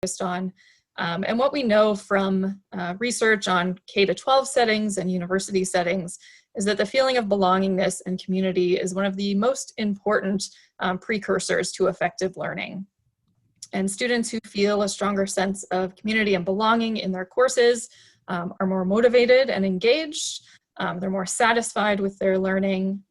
focused on. And what we know from research on K-12 settings and university settings is that the feeling of belongingness and community is one of the most important precursors to effective learning. And students who feel a stronger sense of community and belonging in their courses are more motivated and engaged. They're more satisfied with their learning.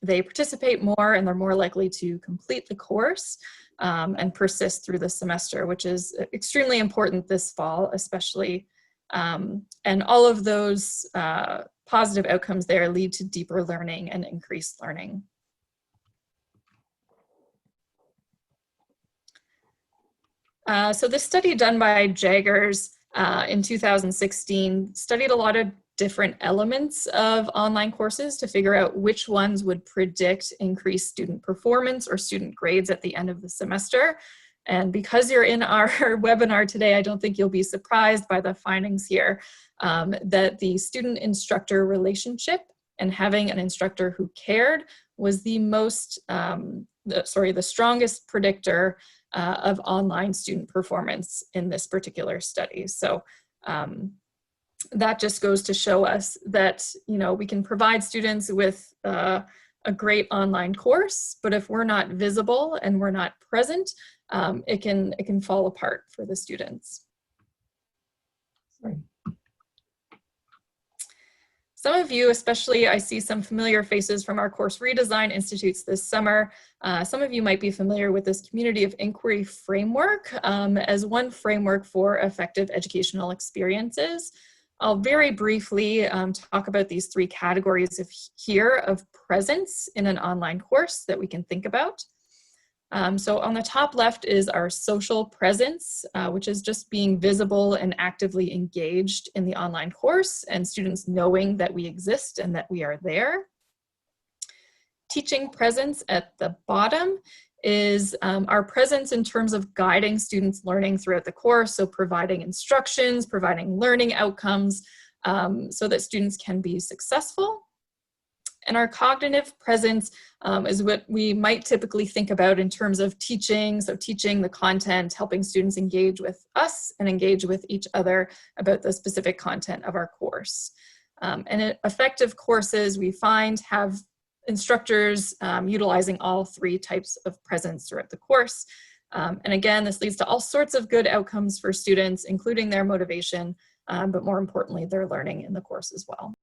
They participate more, and they're more likely to complete the course and persist through the semester, which is extremely important this fall, especially. And all of those positive outcomes there lead to deeper learning and increased learning. So this study done by Jaggers in 2016 studied a lot of different elements of online courses to figure out which ones would predict increased student performance or student grades at the end of the semester. And because you're in our webinar today, I don't think you'll be surprised by the findings here that the student-instructor relationship and having an instructor who cared was the strongest predictor of online student performance in this particular study. So that just goes to show us that, you know, we can provide students with a great online course, but if we're not visible and we're not present, it can fall apart for the students. Sorry. Some of you, especially, I see some familiar faces from our course redesign institutes this summer. Some of you might be familiar with this community of inquiry framework as one framework for effective educational experiences. I'll very briefly talk about these three categories of presence in an online course that we can think about. So on the top left is our social presence, which is just being visible and actively engaged in the online course and students knowing that we exist and that we are there. Teaching presence at the bottom is our presence in terms of guiding students' learning throughout the course, so providing instructions, providing learning outcomes so that students can be successful. And our cognitive presence is what we might typically think about in terms of teaching, so teaching the content, helping students engage with us and engage with each other about the specific content of our course. And effective courses we find have instructors utilizing all three types of presence throughout the course. And again, this leads to all sorts of good outcomes for students, including their motivation, but more importantly, their learning in the course as well.